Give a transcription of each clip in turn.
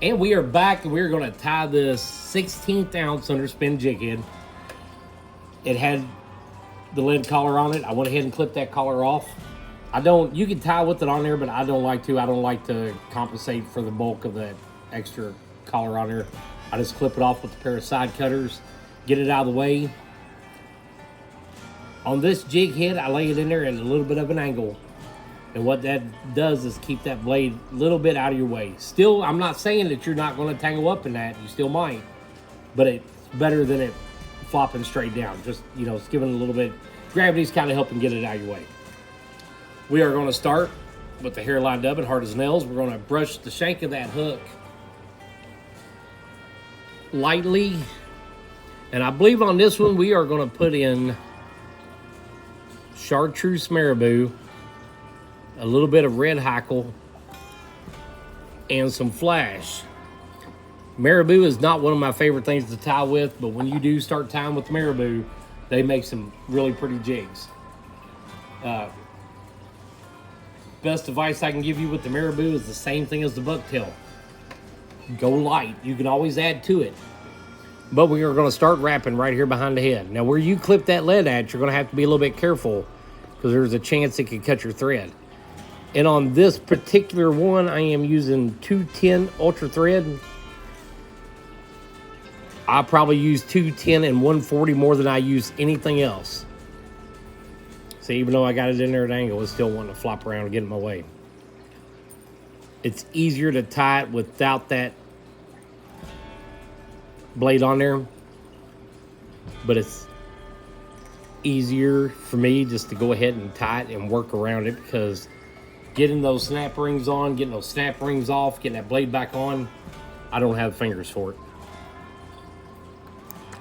And we are back, and we're going to tie this 16th ounce underspin jig head. It had the lead collar on it. I went ahead and clipped that collar off. You can tie with it on there, but I don't like to. I don't like to compensate for the bulk of that extra collar on there. I just clip it off with a pair of side cutters, get it out of the way. On this jig head, I lay it in there at a little bit of an angle. And what that does is keep that blade a little bit out of your way. Still, I'm not saying that you're not going to tangle up in that. You still might. But it's better than it flopping straight down. Just, it's giving it a little bit. Gravity's kind of helping get it out of your way. We are going to start with the hair lined up and hard as nails. We're going to brush the shank of that hook lightly. And I believe on this one, we are going to put in chartreuse marabou, a little bit of red hackle, and some flash. Marabou is not one of my favorite things to tie with, but when you do start tying with marabou, they make some really pretty jigs. Best advice I can give you with the marabou is the same thing as the bucktail. Go light. You can always add to it. But we are going to start wrapping right here behind the head. Now, where you clip that lead at, you're going to have to be a little bit careful because there's a chance it could cut your thread. And on this particular one, I am using 210 Ultra Thread. I probably use 210 and 140 more than I use anything else. So even though I got it in there at an angle, it's still wanting to flop around and get in my way. It's easier to tie it without that blade on there. But it's easier for me just to go ahead and tie it and work around it, because getting those snap rings on, getting those snap rings off, getting that blade back on, I don't have fingers for it.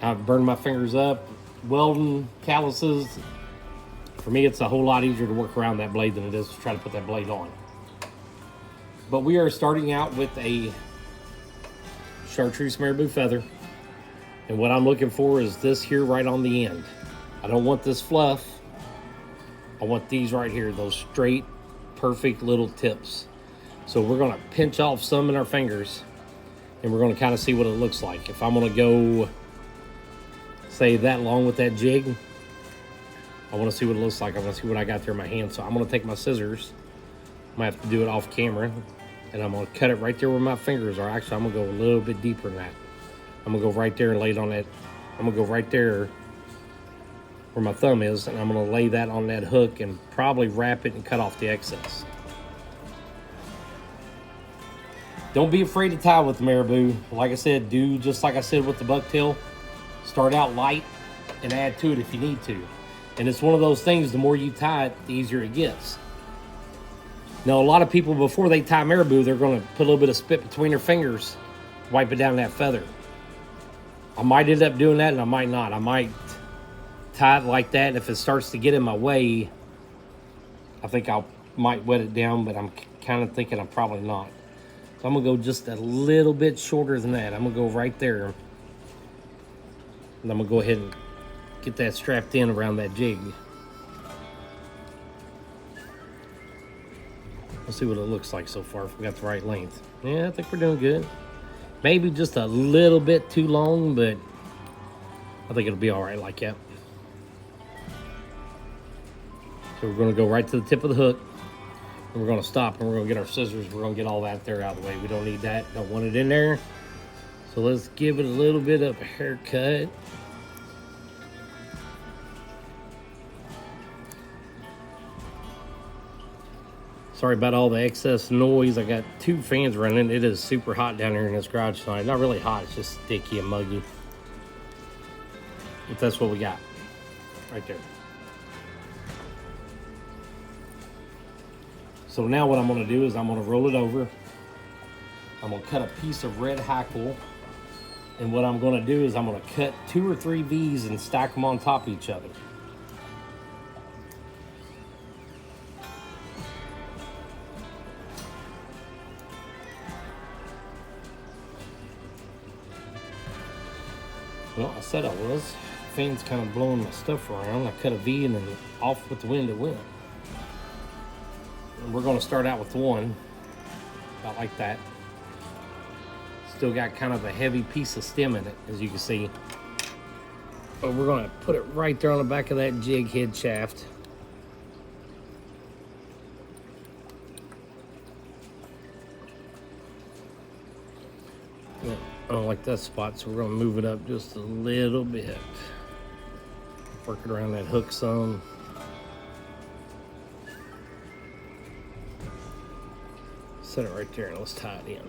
I've burned my fingers up, welding, calluses. For me, it's a whole lot easier to work around that blade than it is to try to put that blade on. But we are starting out with a chartreuse marabou feather. And what I'm looking for is this here right on the end. I don't want this fluff. I want these right here, those straight, perfect little tips. So we're going to pinch off some in our fingers, and we're going to kind of see what it looks like. If I'm going to go, say, that long with that jig, I want to see what it looks like. I want to see what I got there in my hand. So I'm going to take my scissors. I might have to do it off camera, and I'm going to cut it right there where my fingers are. Actually, I'm going to go a little bit deeper than that. I'm going to go right there and lay it on that. I'm going to go right there where my thumb is, and I'm going to lay that on that hook and probably wrap it and cut off the excess. Don't be afraid to tie with the marabou. Like I said, do just like I said with the bucktail. Start out light and add to it if you need to. And it's one of those things, the more you tie it, the easier it gets. Now, a lot of people, before they tie marabou, they're going to put a little bit of spit between their fingers, wipe it down that feather. I might end up doing that, and I might not. I might tie it like that, and if it starts to get in my way, I think I might wet it down, but I'm kind of thinking I'm probably not. So I'm going to go just a little bit shorter than that. I'm going to go right there, and I'm going to go ahead and get that strapped in around that jig. Let's see what it looks like so far, if we got the right length. Yeah, I think we're doing good. Maybe just a little bit too long, but I think it'll be all right like that. So we're going to go right to the tip of the hook, and we're going to stop, and we're going to get our scissors. We're going to get all that there out of the way. We don't need that. Don't want it in there. So let's give it a little bit of a haircut. Sorry about all the excess noise. I got 2 fans running. It is super hot down here in this garage tonight. Not really hot, it's just sticky and muggy. But that's what we got right there. So now what I'm going to do is I'm going to roll it over. I'm going to cut a piece of red hackle. And what I'm going to do is I'm going to cut 2 or 3 V's and stack them on top of each other. Well, I said I was. Fan's kind of blowing my stuff around. I cut a V and then off with the wind it went. And we're going to start out with one, about like that. Still got kind of a heavy piece of stem in it, as you can see. But we're gonna put it right there on the back of that jig head shaft. I don't like that spot, so we're gonna move it up just a little bit. Work it around that hook some. Set it right there and let's tie it in.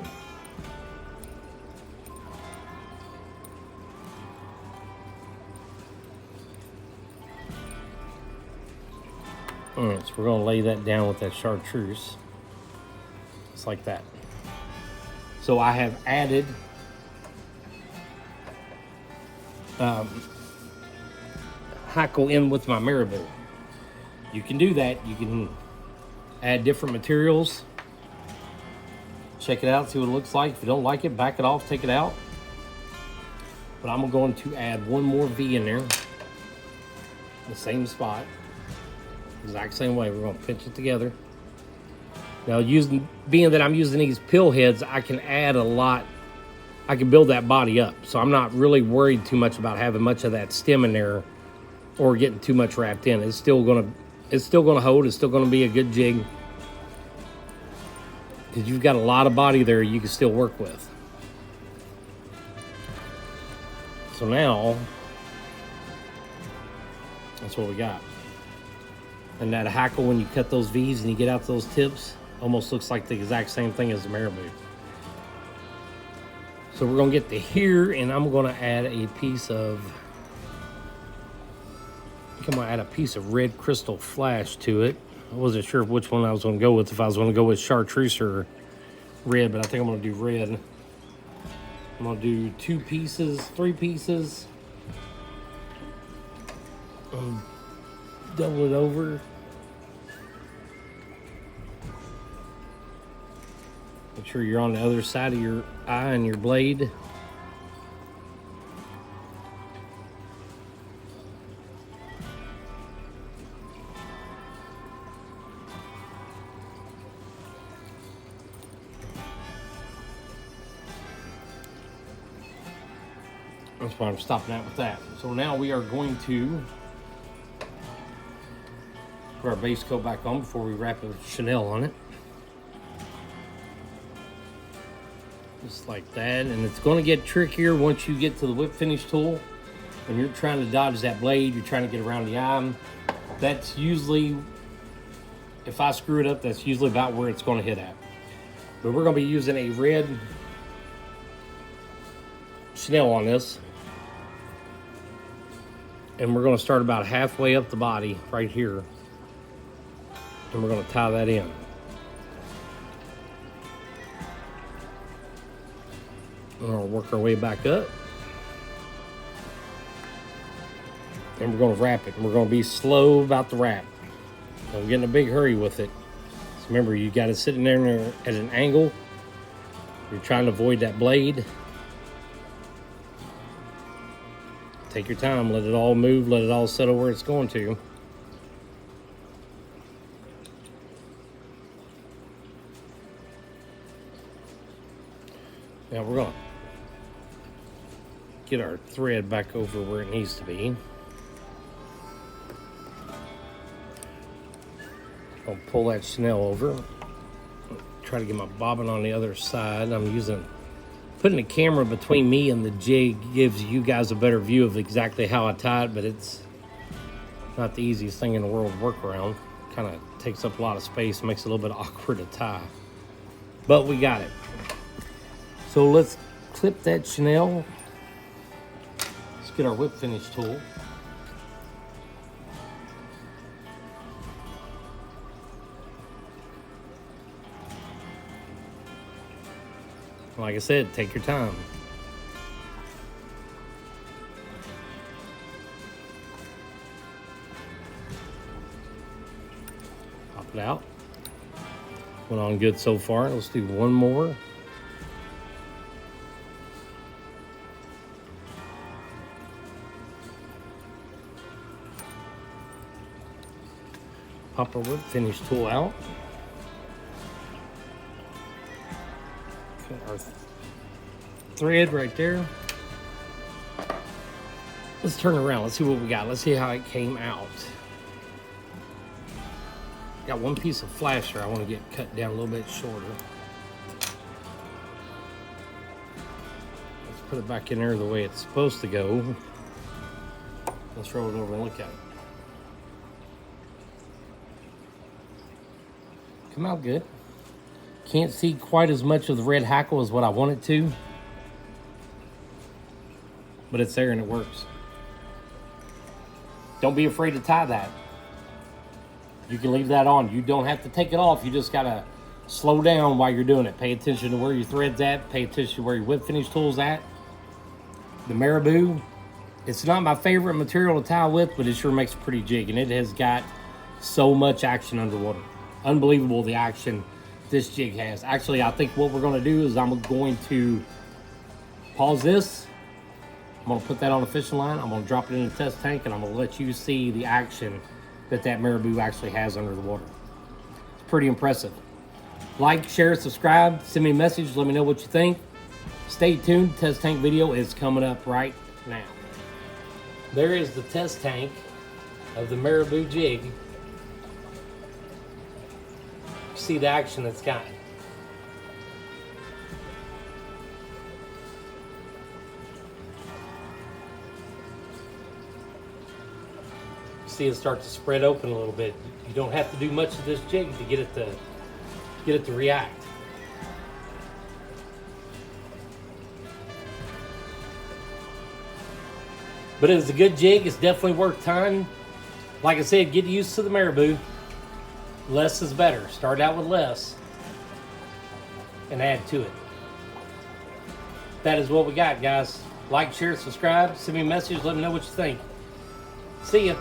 All right, so we're gonna lay that down with that chartreuse. Just like that. So I have added hackle in with my marabou. You can do that. You can add different materials. Check it out, see what it looks like. If you don't like it, back it off, take it out. But I'm going to add one more V in there. The same spot. Exact same way. We're going to pinch it together. Now, being that I'm using these pill heads, I can add a lot. I can build that body up. So I'm not really worried too much about having much of that stem in there or getting too much wrapped in. It's still gonna hold. It's still gonna be a good jig because you've got a lot of body there you can still work with. So now that's what we got. And that hackle, when you cut those V's and you get out those tips, almost looks like the exact same thing as the marabou. So we're gonna get to here, and I'm gonna add a piece of, I think I'm gonna add a piece of red crystal flash to it. I wasn't sure which one I was gonna go with, if I was gonna go with chartreuse or red, but I think I'm gonna do red. I'm gonna do 2 pieces, 3 pieces. Double it over. Make sure you're on the other side of your eye and your blade. That's why I'm stopping out with that. So now we are going to put our base coat back on before we wrap a chenille on it. Just like that. And it's going to get trickier once you get to the whip finish tool and you're trying to dodge that blade, you're trying to get around the eye. That's usually, if I screw it up, that's usually about where it's going to hit at. But we're going to be using a red chenille on this. And we're going to start about halfway up the body right here. And we're going to tie that in. And we'll work our way back up. And we're going to wrap it. And we're going to be slow about the wrap. Don't get in a big hurry with it. So remember, you got to sit in there at an angle. You're trying to avoid that blade. Take your time, let it all move, let it all settle where it's going to. Now we're gonna get our thread back over where it needs to be. I'll pull that chenille over. Try to get my bobbin on the other side. Putting the camera between me and the jig gives you guys a better view of exactly how I tie it, but it's not the easiest thing in the world to work around. Kind of takes up a lot of space, makes it a little bit awkward to tie. But we got it. So let's clip that chenille. Let's get our whip finish tool. Like I said, take your time. Pop it out. Went on good so far. Let's do one more. Pop our whip finish tool out. thread right there. Let's turn around. Let's see what we got. Let's see how it came out. Got one piece of flasher I want to get cut down a little bit shorter. Let's put it back in there the way it's supposed to go. Let's roll it over and look at it. Come out good. Can't see quite as much of the red hackle as what I want it to, but it's there and it works. Don't be afraid to tie that. You can leave that on. You don't have to take it off. You just gotta slow down while you're doing it. Pay attention to where your thread's at. Pay attention to where your whip finish tool's at. The marabou, it's not my favorite material to tie with, but it sure makes a pretty jig, and it has got so much action underwater. Unbelievable the action this jig has. Actually, I think what we're gonna do is I'm going to pause this. I'm gonna put that on the fishing line. I'm gonna drop it in the test tank, and I'm gonna let you see the action that marabou actually has under the water. It's pretty impressive. Like, share, subscribe, send me a message, let me know what you think. Stay tuned, test tank video is coming up right now. There is the test tank of the marabou jig. See the action it's got. See it start to spread open a little bit. You don't have to do much of this jig to get it to react. But it's a good jig. It's definitely worth tying. Like I said, get used to the marabou. Less is better. Start out with less and add to it. That is what we got, guys. Like, share, subscribe. Send me a message. Let me know what you think. See ya.